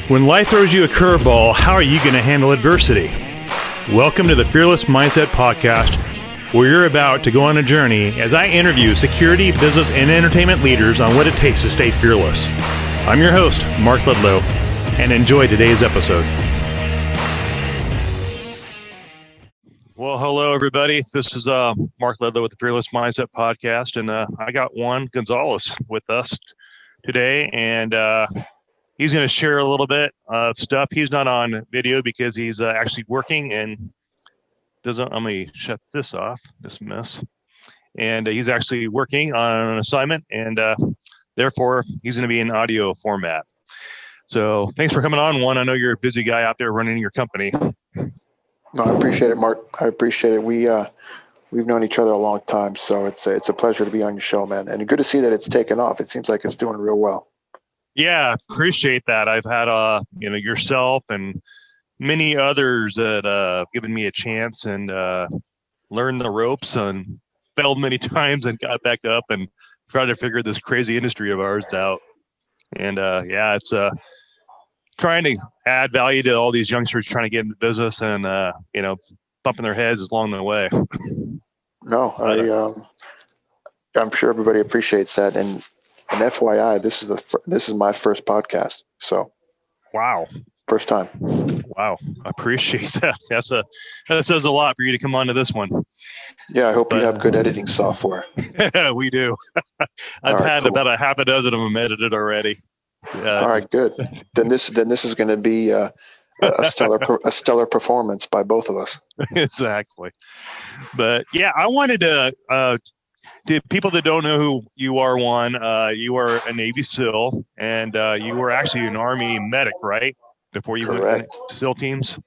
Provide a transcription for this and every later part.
When life throws you a curveball, how are you going to handle adversity? Welcome to the Fearless Mindset Podcast, where you're about to go on a journey as I interview security, business, and entertainment leaders on what it takes to stay fearless. I'm your host, Mark Ledlow, and enjoy today's episode. Well, hello, everybody. This is Mark Ledlow with the Fearless Mindset Podcast, and I got Juan Gonzalez with us today, and he's going to share a little bit of stuff. He's not on video because he's actually working and doesn't. I'm going to shut this off, dismiss. And he's actually working on an assignment, and therefore he's going to be in audio format. So thanks for coming on, Juan. I know you're a busy guy out there running your company. No, I appreciate it, Mark. I appreciate it. We've known each other a long time, so it's a pleasure to be on your show, man. And good to see that it's taken off. It seems like it's doing real well. Yeah, appreciate that. I've had yourself and many others that given me a chance and learned the ropes and failed many times and got back up and tried to figure this crazy industry of ours out. And it's trying to add value to all these youngsters trying to get into business and bumping their heads along the way. No, I'm sure everybody appreciates that. And FYI, this is my first podcast. So, wow, first time. Wow, I appreciate that. That says a lot for you to come on to this one. Yeah, I hope you have good editing software. We do. I've had about a half a dozen of them edited already. All right, good. Then this is going to be a stellar performance by both of us. Exactly. But yeah, I wanted to. To people that don't know who you are, Juan, you are a Navy SEAL, and you were actually an Army medic, right? Before you Correct. went to SEAL teams.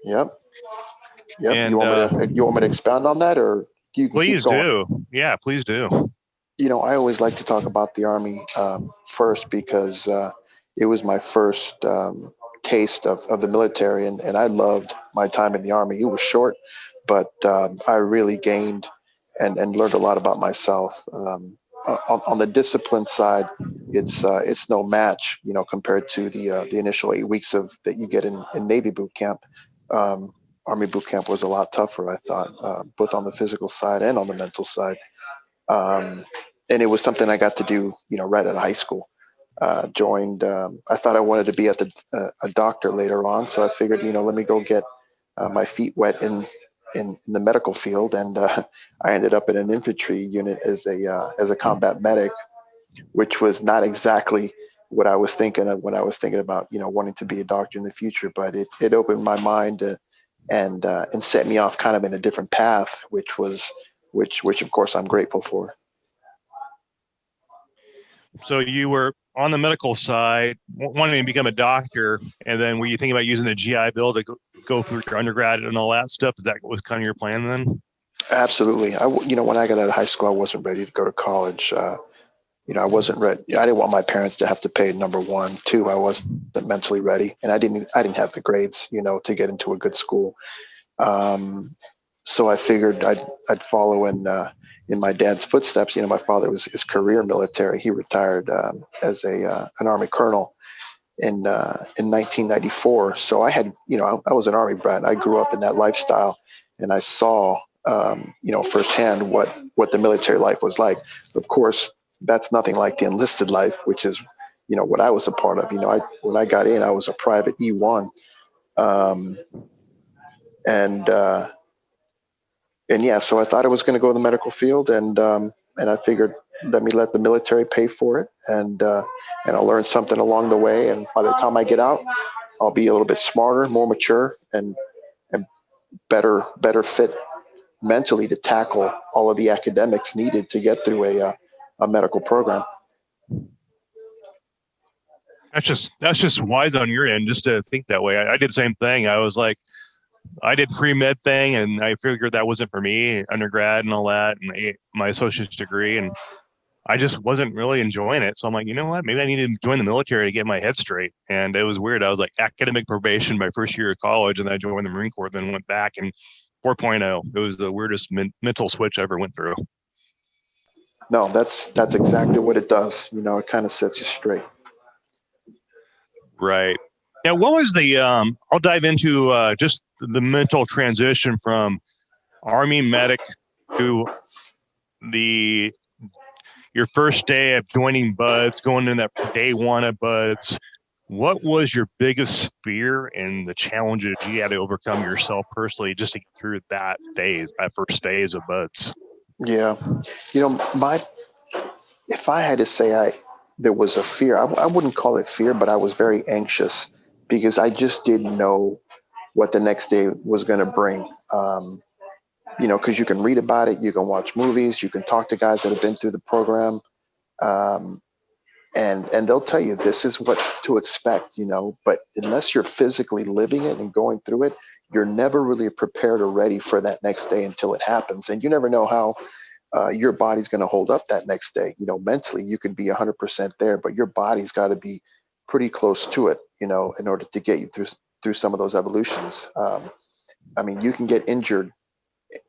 Yep. And, you want me to expound on that, or you can please keep going? Do. Yeah, please do. I always like to talk about the Army first because it was my first taste of the military, and I loved my time in the Army. It was short, but I really gained and learned a lot about myself. On the discipline side, it's no match, compared to the initial 8 weeks that you get in Navy boot camp. Army boot camp was a lot tougher, I thought, both on the physical side and on the mental side. And it was something I got to do, right out of high school. I thought I wanted to be a doctor later on, so I figured, let me go get my feet wet in the medical field, and I ended up in an infantry unit as a combat medic, which was not exactly what I was thinking of when I was thinking about wanting to be a doctor in the future. But it opened my mind and set me off kind of in a different path, which of course I'm grateful for. So you were on the medical side, wanting to become a doctor, and then were you thinking about using the GI Bill to go through your undergrad and all that stuff? Is that was kind of your plan then? Absolutely. When I got out of high school, I wasn't ready to go to college. I wasn't ready. I didn't want my parents to have to pay, number one. Two, I wasn't mentally ready, and I didn't have the grades, to get into a good school. So I figured I'd follow in my dad's footsteps. My father was his career military. He retired as an Army colonel in 1994. So I had, I was an Army brat. I grew up in that lifestyle, and I saw, firsthand what the military life was like. Of course, that's nothing like the enlisted life, which is, what I was a part of. When I got in, I was a private E1, so I thought I was going to go in the medical field, and I figured, let the military pay for it, and I'll learn something along the way. And by the time I get out, I'll be a little bit smarter, more mature, and better fit mentally to tackle all of the academics needed to get through a medical program. That's just wise on your end, just to think that way. I did the same thing. I was like, I did pre-med thing, and I figured that wasn't for me, undergrad and all that, and my associate's degree, and I just wasn't really enjoying it. So I'm like, you know what? Maybe I need to join the military to get my head straight. And it was weird. I was like academic probation my first year of college, and then I joined the Marine Corps, then went back and 4.0. It was the weirdest mental switch I ever went through. No, that's exactly what it does. It kind of sets you straight. Right. Now, what was the? I'll dive into just the mental transition from Army medic to the your first day of joining Buds, going in that day one of Buds. What was your biggest fear and the challenges you had to overcome yourself personally just to get through that phase, that first phase of Buds? Yeah, if I had to say there was a fear, I wouldn't call it fear, but I was very anxious because I just didn't know what the next day was going to bring. Because you can read about it, you can watch movies, you can talk to guys that have been through the program, um, and they'll tell you this is what to expect. But unless you're physically living it and going through it, you're never really prepared or ready for that next day until it happens, and you never know how your body's going to hold up that next day. Mentally you could be 100% there, but your body's got to be pretty close to it, in order to get you through some of those evolutions. You can get injured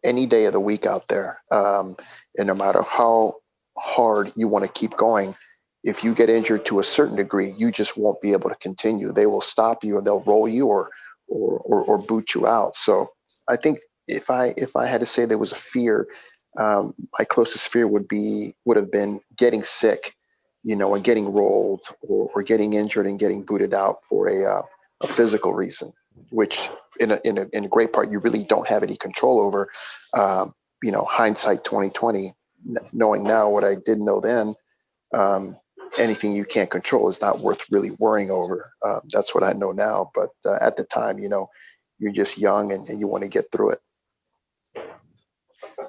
any day of the week out there. And no matter how hard you want to keep going, if you get injured to a certain degree, you just won't be able to continue. They will stop you and they'll roll you or boot you out. So I think if I had to say there was a fear, my closest fear would have been getting sick, and getting rolled or getting injured and getting booted out for a physical reason, which in a great part you really don't have any control over. Hindsight 2020, knowing now what I didn't know then, anything you can't control is not worth really worrying over. That's what I know now. But at the time, you're just young and you want to get through it.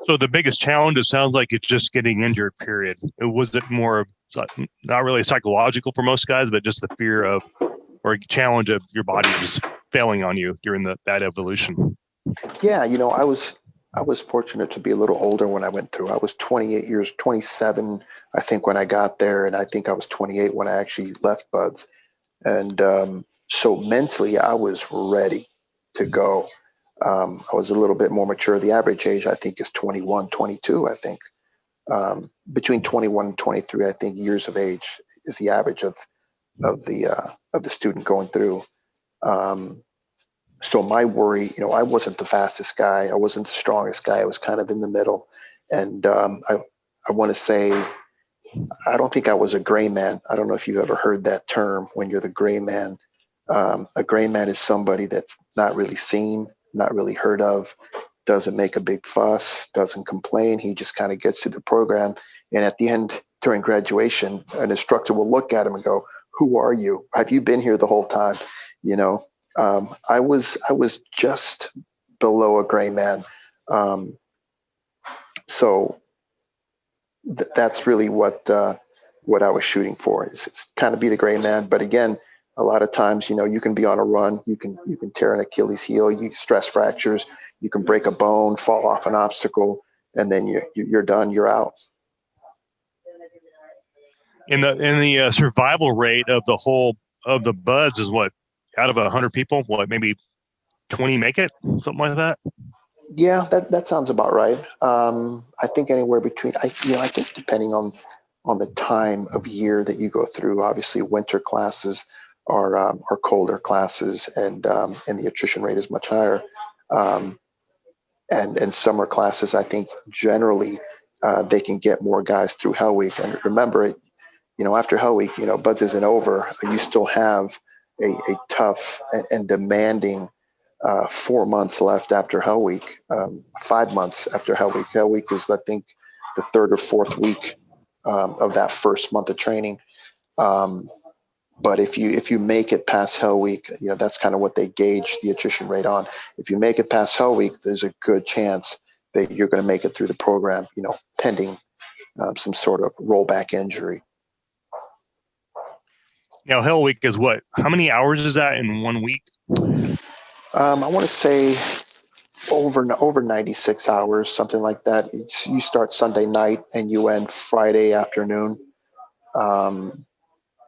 So the biggest challenge, it sounds like it's just getting injured, period. Was it more not really psychological for most guys, but just the fear of or challenge of your body just failing on you during that evolution? Yeah, I was fortunate to be a little older when I went through. I was 27, I think, when I got there, and I think I was 28 when I actually left Buds. And so mentally, I was ready to go. I was a little bit more mature. The average age, I think, is 21, 22, I think. Between 21 and 23, I think, years of age is the average of the student going through. So my worry, I wasn't the fastest guy. I wasn't the strongest guy. I was kind of in the middle. And I want to say, I don't think I was a gray man. I don't know if you've ever heard that term when you're the gray man. A gray man is somebody that's not really seen, not really heard of, doesn't make a big fuss, doesn't complain. He just kind of gets through the program. And at the end, during graduation, an instructor will look at him and go, "Who are you? Have you been here the whole time?" I was just below a gray man. So that's really what I was shooting for. It's kind of be the gray man. But again, a lot of times, you can be on a run. You can tear an Achilles heel, you stress fractures, you can break a bone, fall off an obstacle, and then you're done. You're out. In the survival rate of the Buds is what, out of 100 people, what, maybe 20 make it, something like that? Yeah, that sounds about right. I think anywhere between, I think depending on the time of year that you go through. Obviously, winter classes are colder classes, and the attrition rate is much higher. And summer classes, I think generally they can get more guys through Hell Week. And remember, after Hell Week, Buds isn't over. You still have a tough and demanding 4 months left after Hell Week, 5 months after Hell Week. Hell Week is, I think, the third or fourth week of that first month of training. But if you make it past Hell Week, that's kind of what they gauge the attrition rate on. If you make it past Hell Week, there's a good chance that you're going to make it through the program, pending some sort of rollback injury. Now, Hell Week is what? How many hours is that in 1 week? I want to say over 96 hours, something like that. You start Sunday night and you end Friday afternoon.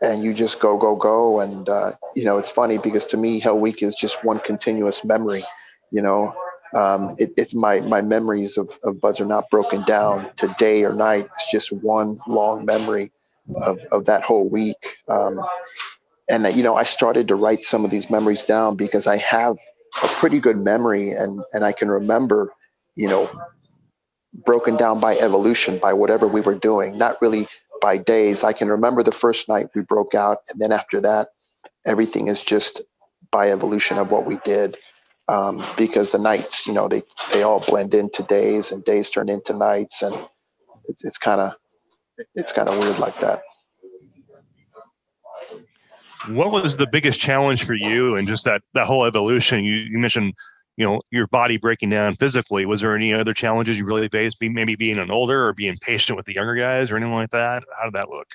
And you just go. And, it's funny because to me, Hell Week is just one continuous memory. It's my memories of Buds are not broken down to day or night. It's just one long memory of that whole week. I started to write some of these memories down because I have a pretty good memory, and I can remember, you know, broken down by evolution, by whatever we were doing, not really by days. I can remember the first night we broke out, and then after that, everything is just by evolution of what we did. Because the nights, they all blend into days, and days turn into nights, and it's kind of weird like that. What was the biggest challenge for you and just that whole evolution? You mentioned, your body breaking down physically. Was there any other challenges you really faced? Maybe being an older or being patient with the younger guys or anything like that? How did that look?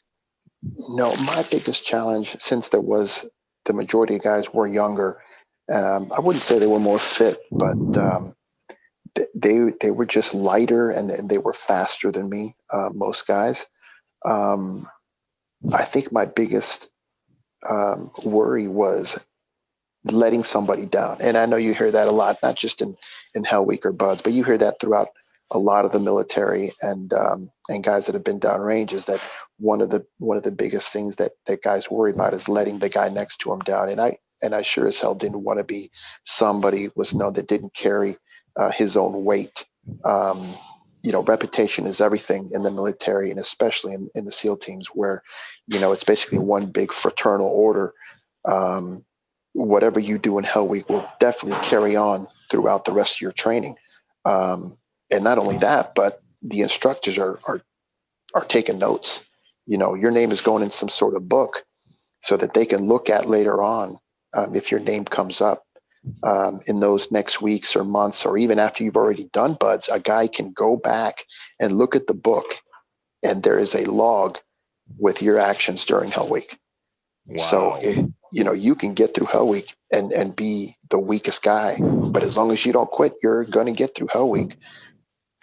No, my biggest challenge, since the majority of guys were younger, I wouldn't say they were more fit, but they were just lighter, and they were faster than me. Most guys. I think my biggest worry was letting somebody down. And I know you hear that a lot, not just in Hell Week or Buds, but you hear that throughout a lot of the military and guys that have been downrange, is that one of the biggest things that guys worry about is letting the guy next to him down. And I sure as hell didn't want to be somebody that didn't carry his own weight. Reputation is everything in the military, and especially in the SEAL teams, where, it's basically one big fraternal order. Whatever you do in Hell Week will definitely carry on throughout the rest of your training. And not only that, but the instructors are taking notes. Your name is going in some sort of book so that they can look at later on, if your name comes up in those next weeks or months, or even after you've already done Buds. A guy can go back and look at the book, and there is a log with your actions during Hell Week. Wow. So, you can get through Hell Week and be the weakest guy, but as long as you don't quit, you're going to get through Hell Week.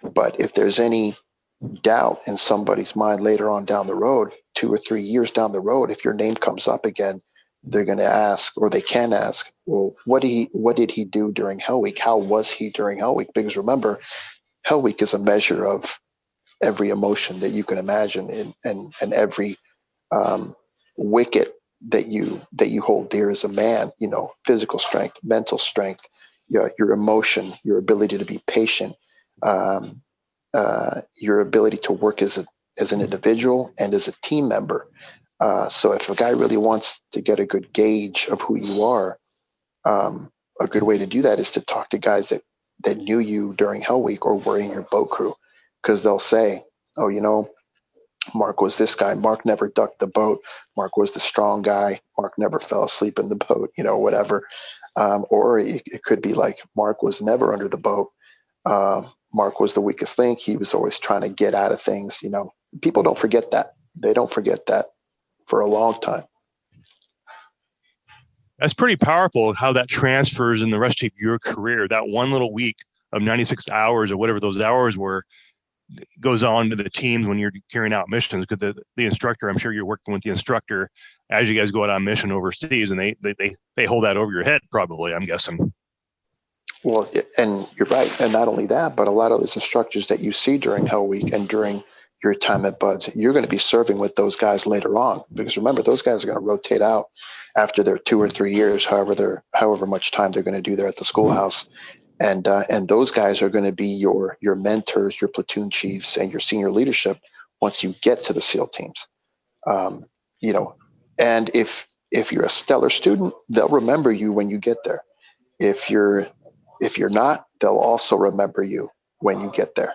But if there's any doubt in somebody's mind later on down the road, 2 or 3 years down the road, if your name comes up again, they're going to ask, or they can ask, well, what did he do during Hell Week? How was he during Hell Week? Because remember, Hell Week is a measure of every emotion that you can imagine, and every wicket that you hold dear as a man. Physical strength, mental strength, your emotion, your ability to be patient, your ability to work as an individual and as a team member. So if a guy really wants to get a good gauge of who you are, a good way to do that is to talk to guys that knew you during Hell Week or were in your boat crew, because they'll say, oh, Mark was this guy. Mark never ducked the boat. Mark was the strong guy. Mark never fell asleep in the boat, whatever. Or it could be like, Mark was never under the boat. Mark was the weakest link. He was always trying to get out of things. People don't forget that. They don't forget that for a long time. That's pretty powerful how that transfers in the rest of your career. That one little week of 96 hours or whatever those hours were goes on to the teams when you're carrying out missions, because the instructor, I'm sure you're working with the instructor as you guys go out on mission overseas, and they hold that over your head probably, I'm guessing. Well, and you're right. And not only that, but a lot of those instructors that you see during Hell Week and during your time at Buds, you're going to be serving with those guys later on, because remember, those guys are going to rotate out after their 2 or 3 years, however much time they're going to do there at the schoolhouse. And those guys are going to be your mentors, your platoon chiefs, and your senior leadership once you get to the SEAL teams. And if you're a stellar student, they'll remember you when you get there. If you're not, they'll also remember you when you get there.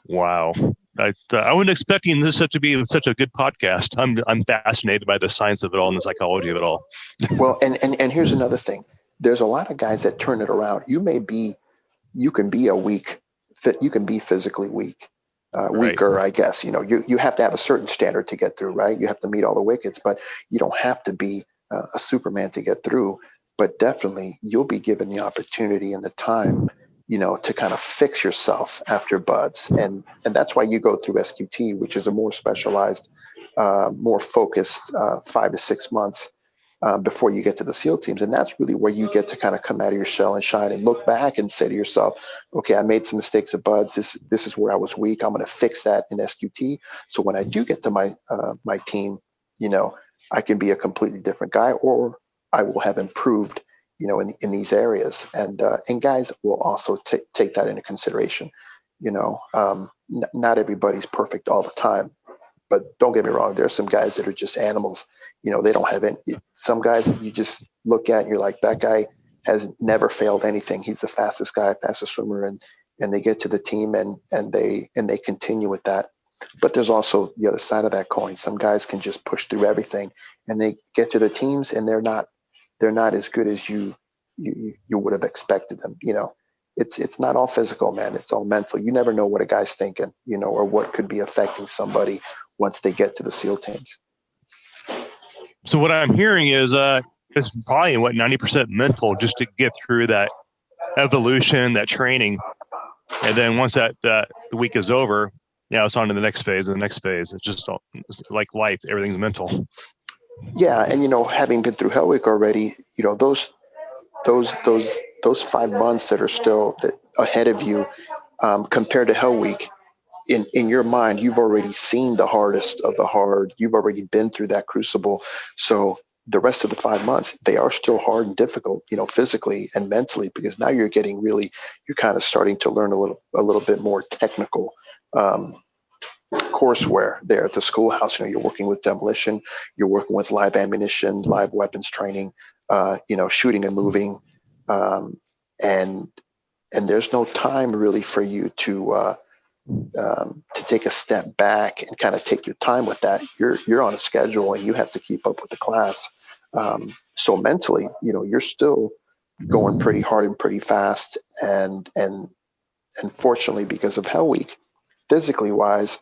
Wow. I wasn't expecting this to be such a good podcast. I'm fascinated by the science of it all and the psychology of it all. Well, and here's another thing. There's a lot of guys that turn it around. You can be you can be physically weak, weaker, right. I guess. You have to have a certain standard to get through, right? You have to meet all the wickets, but you don't have to be a Superman to get through. But definitely, you'll be given the opportunity and the time, to kind of fix yourself after Buds. And that's why you go through SQT, which is a more specialized, more focused 5 to 6 months before you get to the SEAL teams. And that's really where you get to kind of come out of your shell and shine and look back and say to yourself, okay, I made some mistakes at Buds. This is where I was weak. I'm going to fix that in SQT. So when I do get to my team, I can be a completely different guy, or I will have improved, in these areas. And guys will also take that into consideration. Not everybody's perfect all the time, but don't get me wrong. There are some guys that are just animals. They don't have any. Some guys you just look at and you're like, that guy has never failed anything. He's the fastest guy, fastest swimmer, and they get to the team and they continue with that. But there's also the other side of that coin. Some guys can just push through everything, and they get to the teams and they're not as good as you would have expected them. It's not all physical, man. It's all mental. You never know what a guy's thinking, or what could be affecting somebody once they get to the SEAL teams. So what I'm hearing is it's probably 90% mental just to get through that evolution, that training, and then once that the week is over, it's on to the next phase and the next phase. It's just it's like life; everything's mental. Yeah, and having been through Hell Week already, those 5 months that are still ahead of you, compared to Hell Week, in your mind, you've already seen the hardest of the hard. You've already been through that crucible. So the rest of the 5 months, they are still hard and difficult, physically and mentally, because now you're kind of starting to learn a little bit more technical courseware there at the schoolhouse. You're working with demolition, you're working with live ammunition, live weapons training, shooting and moving, and there's no time really for you to take a step back and kind of take your time with that. You're on a schedule and you have to keep up with the class. So mentally, you're still going pretty hard and pretty fast. And fortunately, because of Hell Week, physically wise,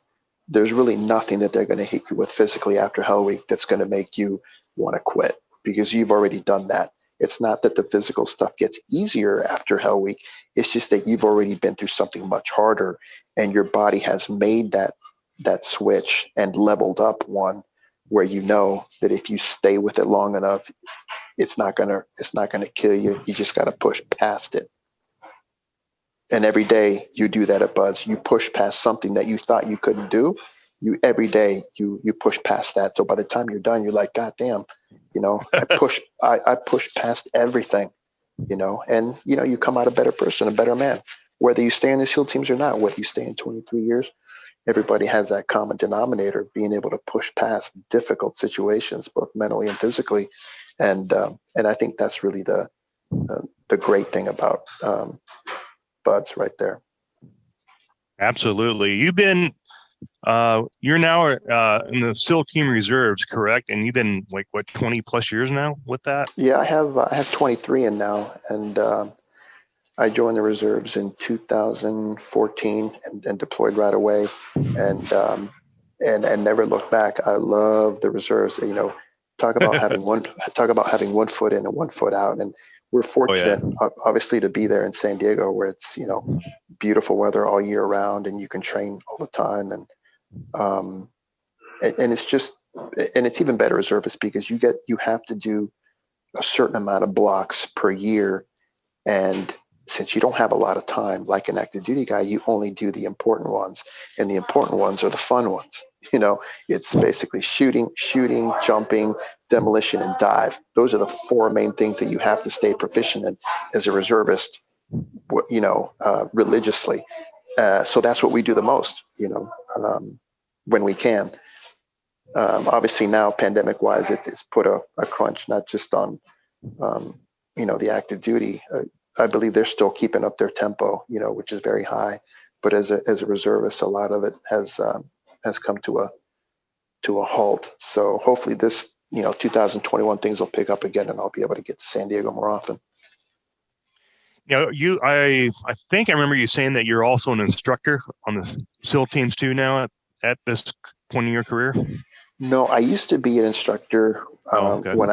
there's really nothing that they're going to hit you with physically after Hell Week that's going to make you want to quit, because you've already done that. It's not that the physical stuff gets easier after Hell Week. It's just that you've already been through something much harder, and your body has made that switch and leveled up one where that if you stay with it long enough, it's not gonna kill you. You just got to push past it. And every day you do that at Buzz. You push past something that you thought you couldn't do. Every day you push past that. So by the time you're done, you're like, God damn, I pushed past everything, and you come out a better person, a better man, whether you stay in the SEAL teams or not, whether you stay in 23 years, everybody has that common denominator, being able to push past difficult situations, both mentally and physically. And I think that's really the great thing about Buds right there. Absolutely. You've been you're now in the SEAL team reserves, correct? And you've been 20 plus years now with that? Yeah, I have 23 in now, and I joined the reserves in 2014 and deployed right away, and never looked back. I love the reserves. Talk about having one foot in and 1 foot out, and we're fortunate, obviously, to be there in San Diego, where it's beautiful weather all year round, and you can train all the time, and it's just, and it's even better reservists, because you have to do a certain amount of blocks per year, and since you don't have a lot of time, like an active duty guy, you only do the important ones, and the important ones are the fun ones. It's basically shooting, jumping, demolition, and dive. Those are the 4 main things that you have to stay proficient in as a reservist, religiously. So that's what we do the most, when we can. Obviously now, pandemic wise, it's put a crunch, not just on, the active duty. I believe they're still keeping up their tempo, which is very high. But as a reservist, a lot of it has come to a halt. So hopefully this, 2021, things will pick up again, and I'll be able to get to San Diego more often. I think I remember you saying that you're also an instructor on the SEAL teams too now at this point in your career. No, I used to be an instructor when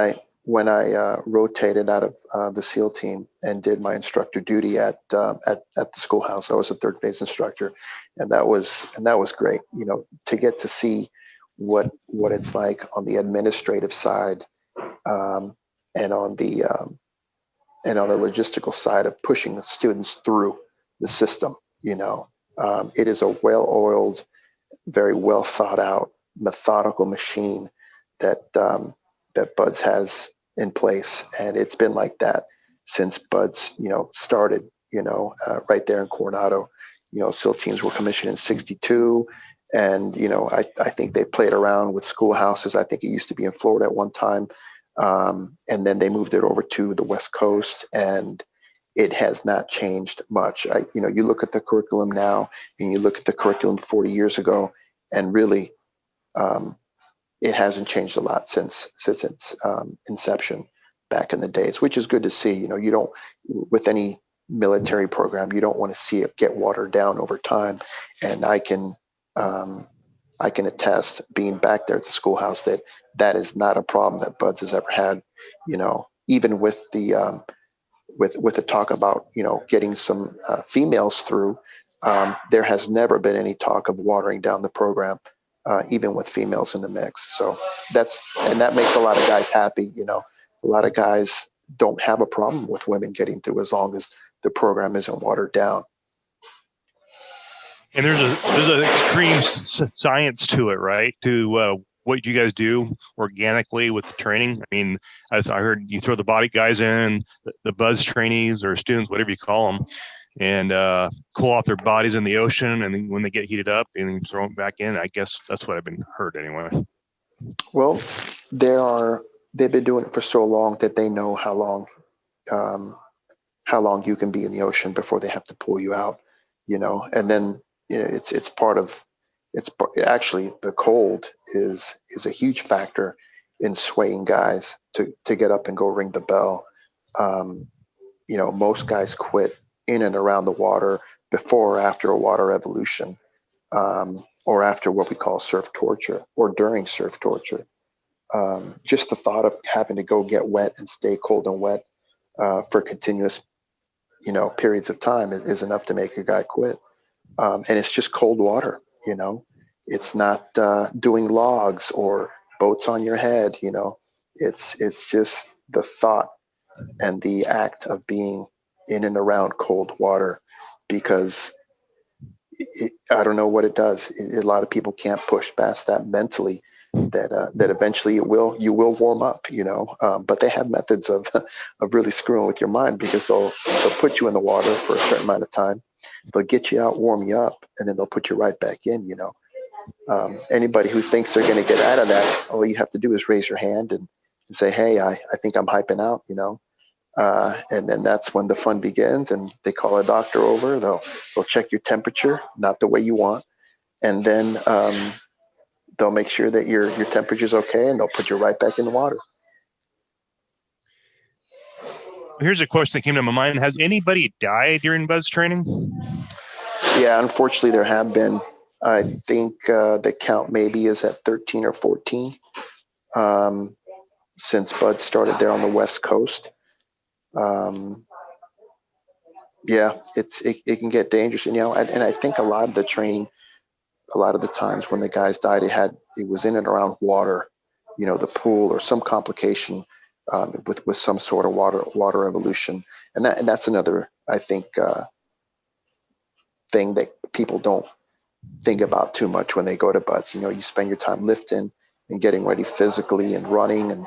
I rotated out of the SEAL team and did my instructor duty at the schoolhouse. I was a third base instructor, and that was great. To get to see what it's like on the administrative side, um, and on the logistical side of pushing the students through the system. It is a well-oiled, very well thought out, methodical machine that Buds has in place, and it's been like that since Buds started. Right there in Coronado. SEAL teams were commissioned in '62, and I think they played around with schoolhouses. I think it used to be in Florida at one time, and then they moved it over to the West Coast, and it has not changed much. You look at the curriculum now, and you look at the curriculum 40 years ago, and really, it hasn't changed a lot since inception back in the days, which is good to see. You don't, with any military program, you don't want to see it get watered down over time. And I can attest, being back there at the schoolhouse, that is not a problem that Buds has ever had. Even with the with the talk about getting some females through, there has never been any talk of watering down the program, even with females in the mix. So that makes a lot of guys happy. A lot of guys don't have a problem with women getting through as long as the program isn't watered down. And there's an extreme science to it, right? To what you guys do organically with the training. I mean, as I heard, you throw the body guys in, the buzz trainees or students, whatever you call them, and cool off their bodies in the ocean, and then when they get heated up, and then throw them back in. I guess that's what I've been heard anyway. Well, they've been doing it for so long that they know how long you can be in the ocean before they have to pull you out. And then it's actually the cold is a huge factor in swaying guys to get up and go ring the bell. Most guys quit in and around the water before or after a water evolution, or after what we call surf torture, or during surf torture. Just the thought of having to go get wet and stay cold and wet for continuous periods of time is enough to make a guy quit. And it's just cold water. It's not doing logs or boats on your head. It's just the thought and the act of being in and around cold water, because I don't know what it does. A lot of people can't push past that mentally. That eventually you will warm up. But they have methods of really screwing with your mind, because they'll put you in the water for a certain amount of time. They'll get you out, warm you up, and then they'll put you right back in. Anybody who thinks they're going to get out of that, all you have to do is raise your hand and say, "Hey, I think I'm hyping out," and then that's when the fun begins, and they call a doctor over. They'll check your temperature, not the way you want, and then they'll make sure that your temperature's okay, and they'll put you right back in the water. Here's a question that came to my mind. Has anybody died during buzz training? Yeah, unfortunately, there have been. I think the count maybe is at 13 or 14 since Bud started there on the West Coast. Yeah, it can get dangerous, and I think a lot of the training, a lot of the times when the guys died, it was in and around water, the pool or some complication with some sort of water evolution, and that's another, I think, thing that people don't think about too much when they go to Buds. You spend your time lifting and getting ready physically and running, and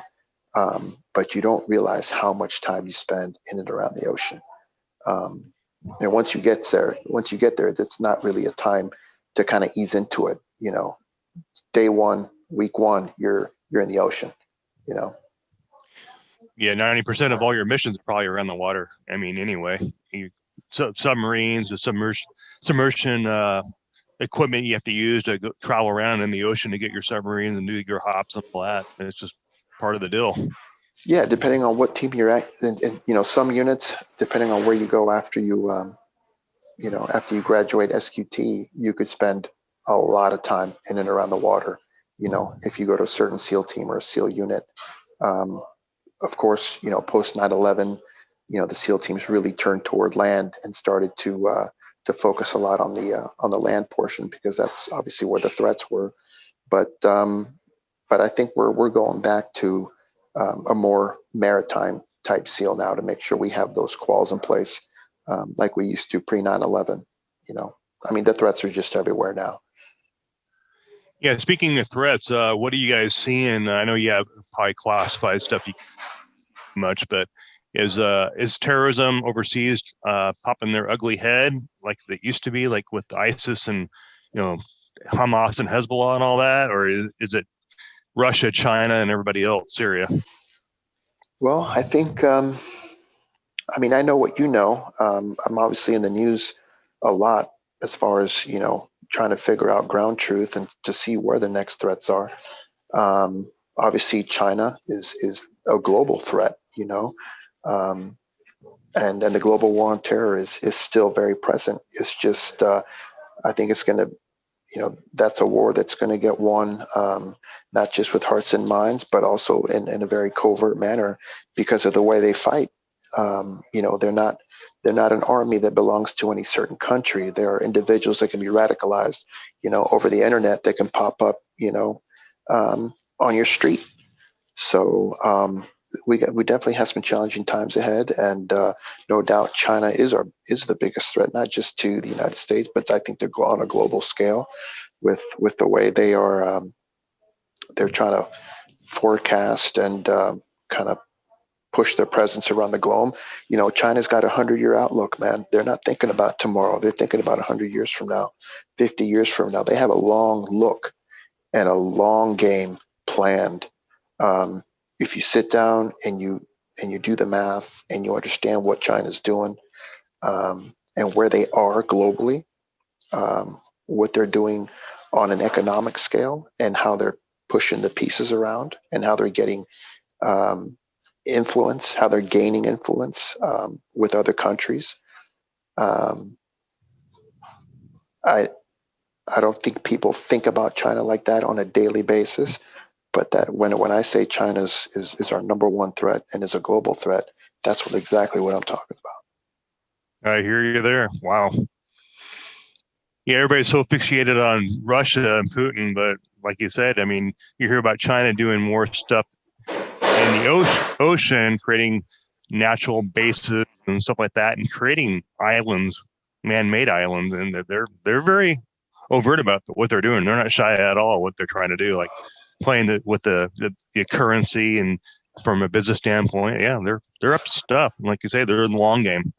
but you don't realize how much time you spend in and around the ocean. And once you get there, it's not really a time to kind of ease into it. Day one, week one, you're in the ocean. Yeah, 90% of all your missions are probably around the water. I mean, anyway, submarines, the submersion equipment you have to use to travel around in the ocean to get your submarines and do your hops and all that. And it's just part of the deal. Yeah, depending on what team you're at, and some units, depending on where you go after you after you graduate SQT, you could spend a lot of time in and around the water. If you go to a certain SEAL team or a SEAL unit, of course, post 9/11, the SEAL teams really turned toward land and started to focus a lot on the land portion, because that's obviously where the threats were. But I think we're going back to a more maritime type seal now to make sure we have those quals in place, like we used to pre 9/11. The threats are just everywhere now. Yeah, speaking of threats, what are you guys seeing? I know you have probably classified stuff you much, but is terrorism overseas popping their ugly head like it used to be, like with ISIS and Hamas and Hezbollah and all that, or is it Russia, China, and everybody else, Syria? Well, I think I know what you know. I'm obviously in the news a lot as far as trying to figure out ground truth and to see where the next threats are. Obviously, China is a global threat, um, and then the global war on terror is still very present. It's just I think it's going to, that's a war that's going to get won, not just with hearts and minds, but also in a very covert manner because of the way they fight. They're not an army that belongs to any certain country. There are individuals that can be radicalized, over the internet that can pop up, on your street. So we definitely have some challenging times ahead, and no doubt China is the biggest threat, not just to the United States, but I think they're on a global scale with the way they are. They're trying to forecast and kind of push their presence around the globe. China's got 100-year outlook, man. They're not thinking about tomorrow. They're thinking about 100 years from now, 50 years from now. They have a long look and a long game planned. If you sit down and you do the math and you understand what China's doing, and where they are globally, what they're doing on an economic scale, and how they're pushing the pieces around, and how they're getting influence, how they're gaining influence with other countries. I don't think people think about China like that on a daily basis, but that when I say China is our number one threat and is a global threat, that's exactly what I'm talking about. I hear you there. Wow. Yeah, everybody's so fixated on Russia and Putin, but like you said, you hear about China doing more stuff in the ocean, creating natural bases and stuff like that, and creating islands, man-made islands, and they're very overt about what they're doing. They're not shy at all what they're trying to do, like playing with the currency, and from a business standpoint, yeah, they're up to stuff. And like you say, they're in the long game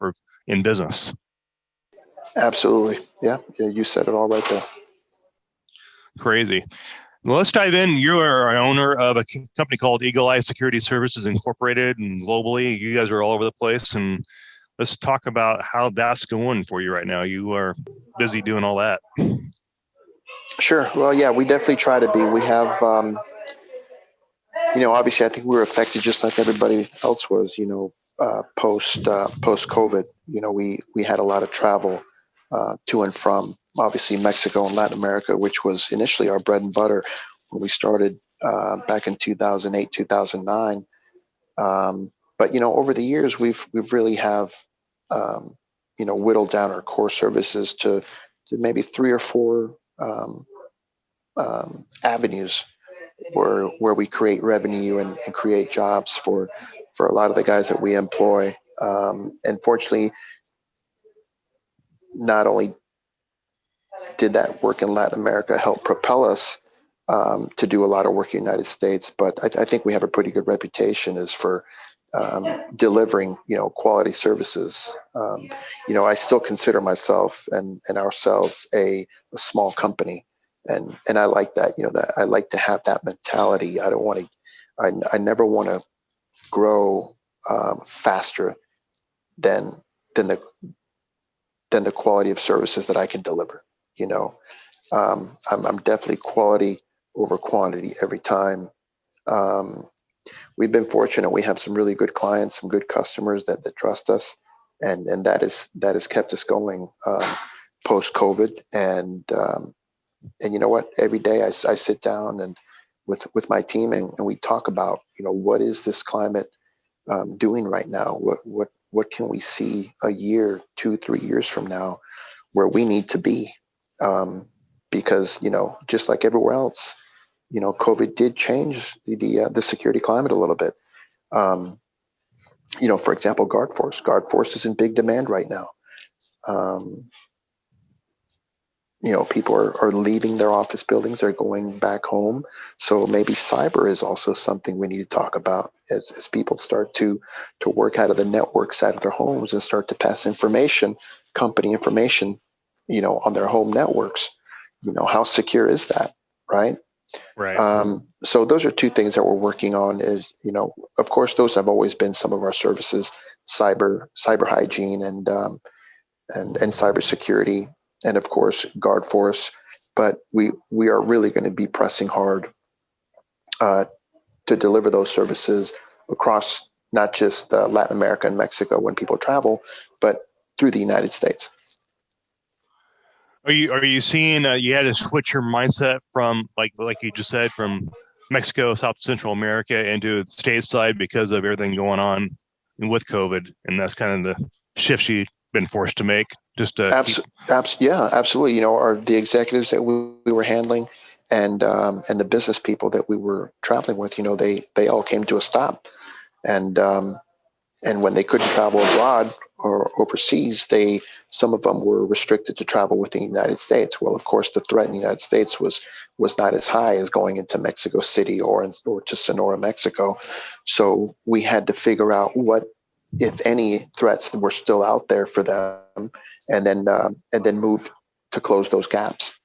in business. Absolutely, yeah, you said it all right there. Crazy. Well, let's dive in. You are an owner of a company called Eagle Eye Security Services Incorporated, and globally, you guys are all over the place. And let's talk about how that's going for you right now. You are busy doing all that. Sure. Well, yeah, we definitely try to be. We have, obviously, I think we were affected just like everybody else was. Post COVID. We had a lot of travel to and from, obviously, Mexico and Latin America, which was initially our bread and butter when we started back in 2008, 2009. But over the years, we've really have whittled down our core services to maybe 3 or 4 avenues where we create revenue and create jobs for a lot of the guys that we employ. And fortunately, not only did that work in Latin America help propel us to do a lot of work in the United States, but I think we have a pretty good reputation as for delivering, quality services. I still consider myself and ourselves a small company, and I like that. That I like to have that mentality. I don't want to. I never want to grow faster than the quality of services that I can deliver. I'm definitely quality over quantity every time. We've been fortunate. We have some really good clients, some good customers that trust us, and that has kept us going post COVID. And you know what? Every day I sit down and with my team and we talk about what is this climate doing right now? What can we see a year, 2, 3 years from now, where we need to be? Because just like everywhere else, COVID did change the security climate a little bit. Um, for example, Guard Force. Guard Force is in big demand right now. Um, people are leaving their office buildings, they're going back home. So maybe cyber is also something we need to talk about as people start to work out of the network side of their homes and start to pass information, company information, on their home networks. How secure is that, right? Right. So those are two things that we're working on. Is of course, those have always been some of our services: cyber hygiene and cybersecurity, and of course Guard Force. But we are really going to be pressing hard to deliver those services across not just Latin America and Mexico when people travel, but through the United States. Are you seeing you had to switch your mindset from like you just said from Mexico, South Central America into the stateside because of everything going on with COVID, and that's kind of the shifts you've been forced to make just to keep. Yeah, absolutely. The executives that we were handling and the business people that we were traveling with, they all came to a stop, and when they couldn't travel abroad or overseas, some of them were restricted to travel within the United States. Well, of course, the threat in the United States was not as high as going into Mexico City or to Sonora, Mexico. So we had to figure out what, if any, threats were still out there for them, and then move to close those gaps.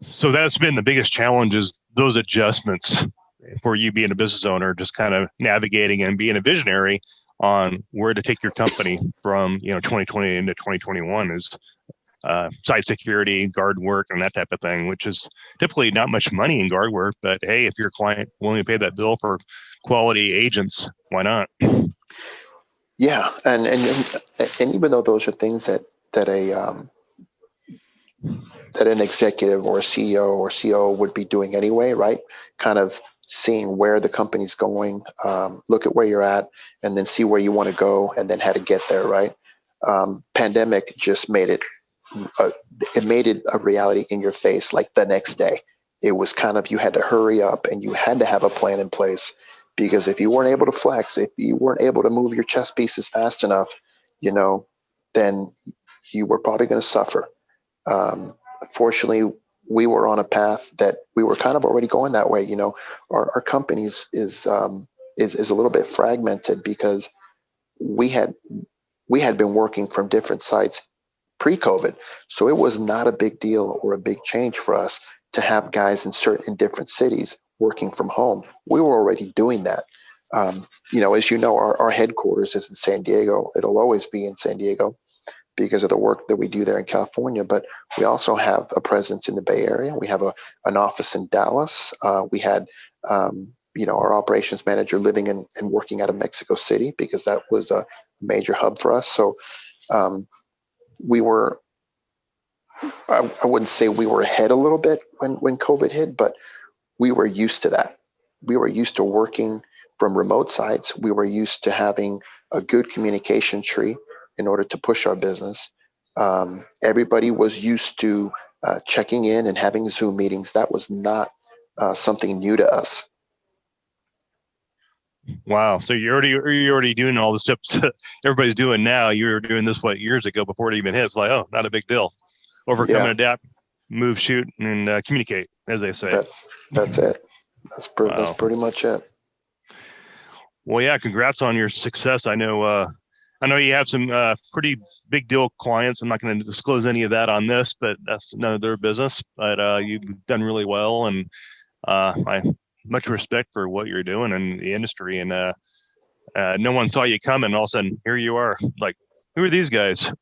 So that's been the biggest challenge is those adjustments for you being a business owner, just kind of navigating and being a visionary on where to take your company from 2020 into 2021 is site security, guard work, and that type of thing, which is typically not much money in guard work. But hey, if your client willing to pay that bill for quality agents, why not? Yeah, and even though those are things that an executive or a CEO or COO would be doing anyway, right? Kind of seeing where the company's going, look at where you're at, and then see where you want to go, and then how to get there, right? Pandemic just made it a reality in your face, like the next day. It was kind of, you had to hurry up and you had to have a plan in place, because if you weren't able to flex, if you weren't able to move your chess pieces fast enough, then you were probably going to suffer. Fortunately, we were on a path that we were kind of already going that way. Our companies is a little bit fragmented because we had been working from different sites pre-COVID, so it was not a big deal or a big change for us to have guys in different cities working from home. We were already doing that. As our headquarters is in San Diego. It'll always be in San Diego because of the work that we do there in California. But we also have a presence in the Bay Area. We have an office in Dallas. We had, our operations manager living and working out of Mexico City because that was a major hub for us. So we were, I wouldn't say we were ahead a little bit when COVID hit, but we were used to that. We were used to working from remote sites. We were used to having a good communication tree in order to push our business. Everybody was used to checking in and having Zoom meetings. That was not something new to us. Wow. So you're already doing all the steps everybody's doing now. You were doing this years ago before it even hit. It's like, oh, not a big deal. Overcome and adapt, move, shoot, and communicate, as they say. That's it. That's pretty much it. Well, yeah. Congrats on your success. I know you have some pretty big deal clients. I'm not going to disclose any of that on this, but that's none of their business. But you've done really well, and I much respect for what you're doing in the industry. And no one saw you coming. All of a sudden, here you are. Like, who are these guys?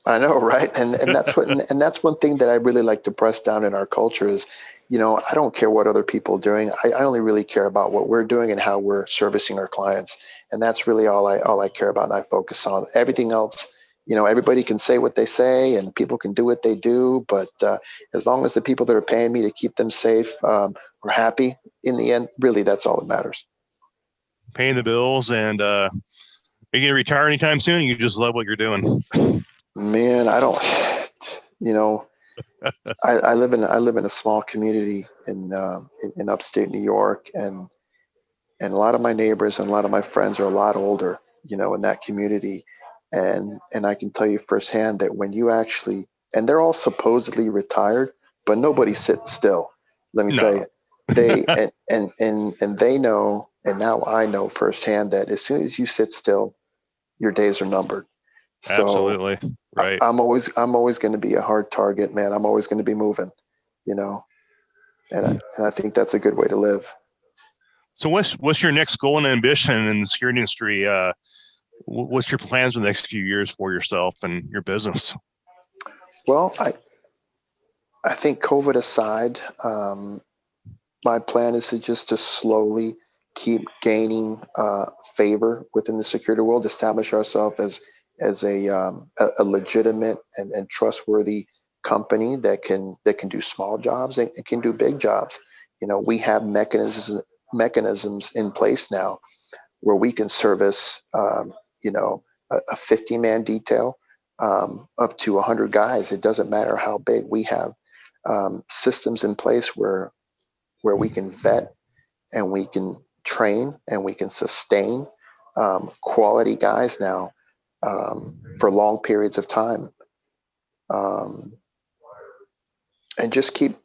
I know, right? And that's one thing that I really like to press down in our culture is, I don't care what other people are doing. I only really care about what we're doing and how we're servicing our clients. And that's really all I care about, and I focus on. Everything else, everybody can say what they say and people can do what they do, but as long as the people that are paying me to keep them safe are happy, in the end, really, that's all that matters. Paying the bills, and are you going to retire anytime soon? You just love what you're doing. Man, I don't. I live in a small community in upstate New York, and and a lot of my neighbors and a lot of my friends are a lot older, in that community. And I can tell you firsthand that when you actually, and they're all supposedly retired, but nobody sits still. Let me tell No, you, they and they know, and now I know firsthand that as soon as you sit still, your days are numbered. So absolutely. Right. I'm always going to be a hard target, man. I'm always going to be moving, you know, and I think that's a good way to live. So what's your next goal and ambition in the security industry? What's your plans for the next few years for yourself and your business? Well, I think COVID aside, my plan is to just to slowly keep gaining favor within the security world, establish ourselves as a legitimate and trustworthy company that can do small jobs and can do big jobs. We have mechanisms in place now where we can service a 50-man detail up to 100 guys. It doesn't matter how big. We have systems in place where we can vet and we can train and we can sustain quality guys now for long periods of time, um, and just keep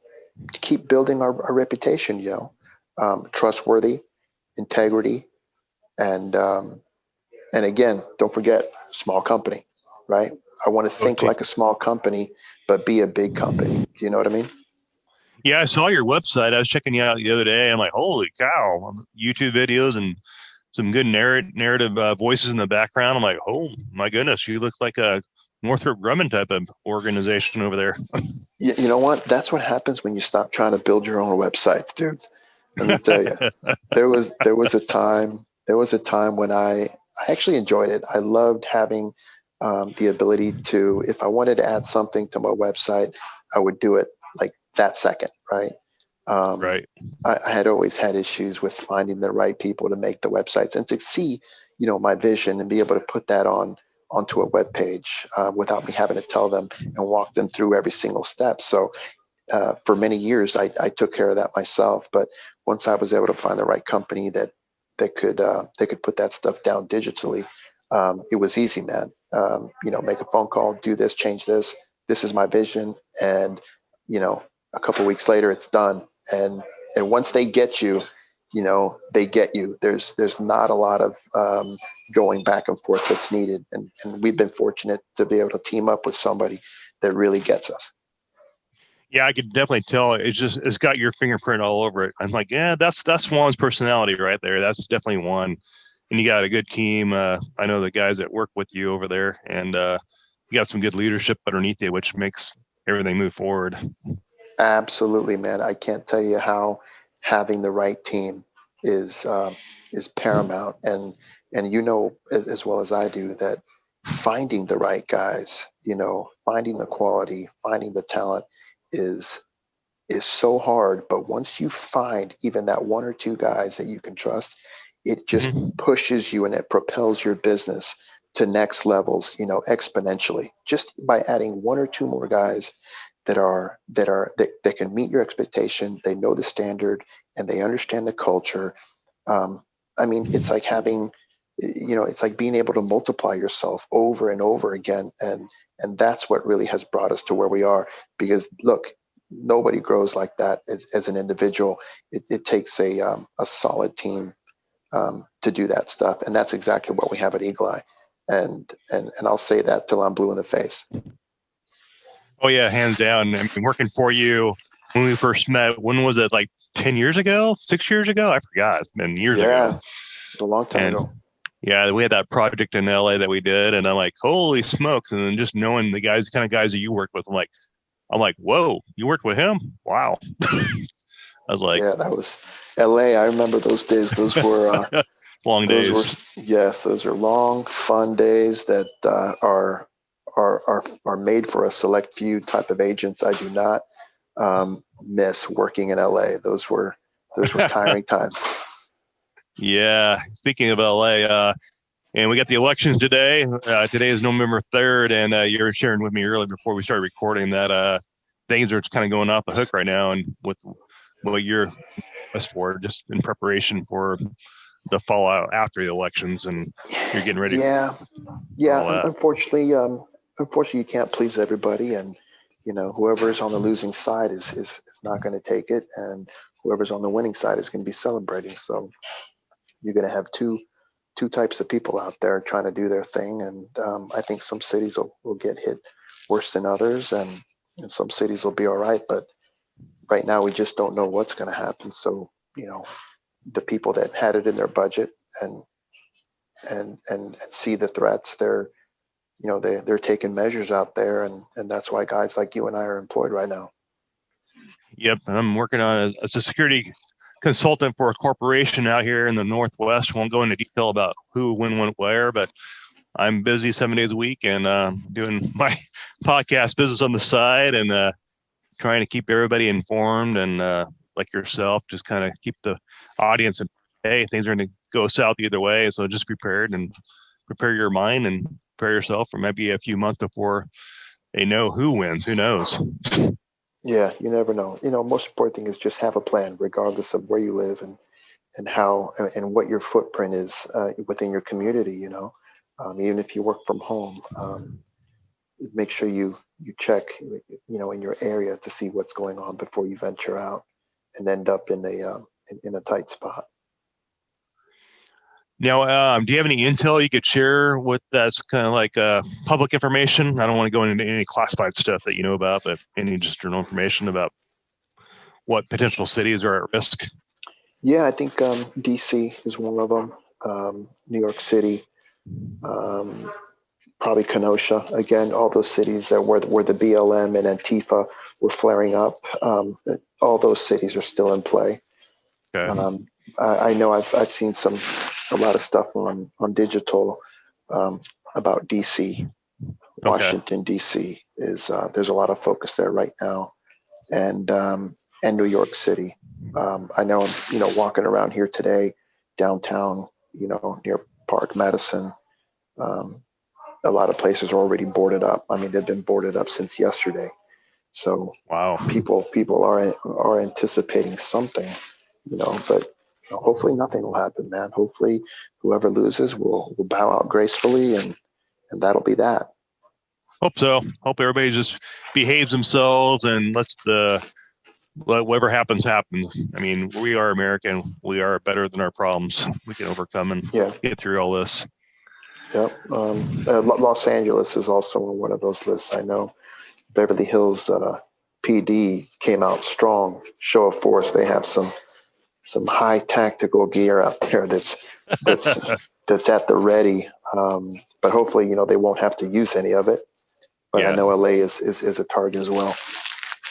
building our reputation. Trustworthy, integrity, and again, don't forget, small company, right? I want to think Okay. like a small company, but be a big company. Do you know what I mean? Yeah, I saw your website. I was checking you out the other day. I'm like, holy cow! YouTube videos and some good narrative voices in the background. I'm like, oh my goodness, you look like a Northrop Grumman type of organization over there. You know what? That's what happens when you stop trying to build your own websites, dude. Let me tell you, there was a time when I actually enjoyed it. I loved having the ability to, if I wanted to add something to my website, I would do it like that second, right? Um, Right. I had always had issues with finding the right people to make the websites and to see, my vision and be able to put that onto a web page without me having to tell them and walk them through every single step. So for many years, I took care of that myself. But once I was able to find the right company that could put that stuff down digitally, it was easy, man. Make a phone call, do this, change this. This is my vision, and a couple of weeks later, it's done. And once they get you, they get you. There's not a lot of going back and forth that's needed, and we've been fortunate to be able to team up with somebody that really gets us. Yeah, I could definitely tell. It's got your fingerprint all over it. I'm like, yeah, that's Juan's personality right there. That's definitely one. And you got a good team. I know the guys that work with you over there, and you got some good leadership underneath you, which makes everything move forward. Absolutely, man. I can't tell you how having the right team is is paramount, and as well as I do that finding the right guys, finding the quality, finding the talent is is so hard. But once you find even that one or two guys that you can trust, it just Mm-hmm. pushes you and it propels your business to next levels, exponentially. Just by adding one or two more guys that can meet your expectation, they know the standard, and they understand the culture. Um, I mean, it's like being able to multiply yourself over and over again, and that's what really has brought us to where we are. Because look, nobody grows like that as an individual. It takes a solid team to do that stuff, and that's exactly what we have at Eagle Eye. And I'll say that till I'm blue in the face. Oh yeah, hands down. I mean, working for you when we first met, when was it? Like 10 years ago, 6 years ago? I forgot. It's been years ago. Yeah, a long time And ago. yeah, we had that project in LA that we did, and I'm like, holy smokes! And then just knowing the kind of guys that you work with, I'm like, whoa, you worked with him? Wow. I was like, Yeah, that was LA. I remember those days. long Those were days. yes, those are long, fun days that are made for a select few type of agents. I do not miss working in LA. Those were tiring times. Yeah. Speaking of LA, and we got the elections today. Today is November 3rd, and you were sharing with me earlier before we started recording that things are kind of going off the hook right now, and with what you're best for, just in preparation for the fallout after the elections, and you're getting ready Yeah, for all yeah. that. Unfortunately, you can't please everybody, and whoever's on the losing side is not going to take it, and whoever's on the winning side is going to be celebrating. So you're going to have two types of people out there trying to do their thing, and I think some cities will get hit worse than others, and some cities will be all right. But right now, we just don't know what's going to happen. So the people that had it in their budget and see the threats, they're taking measures out there, and that's why guys like you and I are employed right now. Yep, I'm working on as a security consultant for a corporation out here in the Northwest. Won't go into detail about who, when, where, but I'm busy 7 days a week and doing my podcast business on the side, and trying to keep everybody informed, and like yourself, just kind of keep the audience. And hey, things are going to go south either way, so just prepared and prepare your mind and prepare yourself for maybe a few months before they know who wins. Who knows? Yeah, you never know. Most important thing is just have a plan, regardless of where you live and how and what your footprint is within your community. Even if you work from home, make sure you check, in your area to see what's going on before you venture out and end up in a tight spot. Now, do you have any intel you could share with that's kind of like public information? I don't want to go into any classified stuff that you know about, but any just general information about what potential cities are at risk? Yeah, I think DC is one of them. New York City, probably Kenosha. Again, all those cities that where the BLM and Antifa were flaring up. All those cities are still in play. Okay. I know I've seen a lot of stuff on digital about DC. Okay. Washington DC is there's a lot of focus there right now, and New York City. I know I'm walking around here today downtown, near Park Madison. A lot of places are already boarded up. I mean, they've been boarded up since yesterday. So Wow. people are anticipating something, but hopefully nothing will happen, man. Hopefully whoever loses will bow out gracefully, and that'll be that. Hope so. Hope everybody just behaves themselves and whatever happens. I mean, we are American. We are better than our problems. We can overcome and get through all this. Yep. Los Angeles is also on one of those lists. I know Beverly Hills PD came out strong, show of force. They have some high tactical gear out there that's at the ready. But hopefully, they won't have to use any of it. But I know LA is a target as well.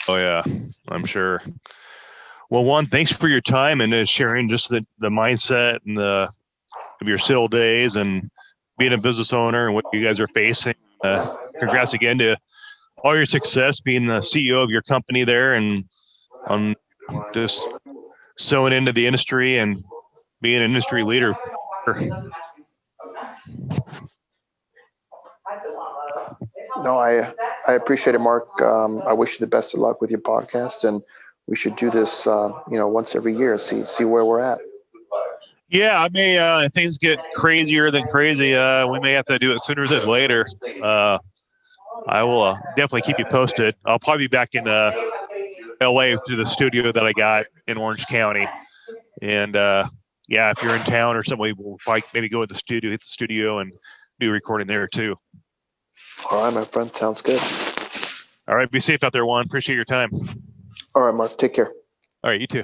Oh yeah, I'm sure. Well, Juan, thanks for your time and sharing just the mindset and of your still days and being a business owner and what you guys are facing. Congrats again to all your success being the CEO of your company there and on just sewing into the industry and being an industry leader. No, I appreciate it, Mark. I wish you the best of luck with your podcast, and we should do this, once every year. See where we're at. Yeah, I may. If things get crazier than crazy, we may have to do it sooner than later. I will definitely keep you posted. I'll probably be back in LA to the studio that I got in Orange County, and if you're in town or something, we'll probably maybe go to the studio, hit the studio, and do a recording there too. All right, my friend. Sounds good. All right, be safe out there, Juan. Appreciate your time. All right, Mark. Take care. All right, you too.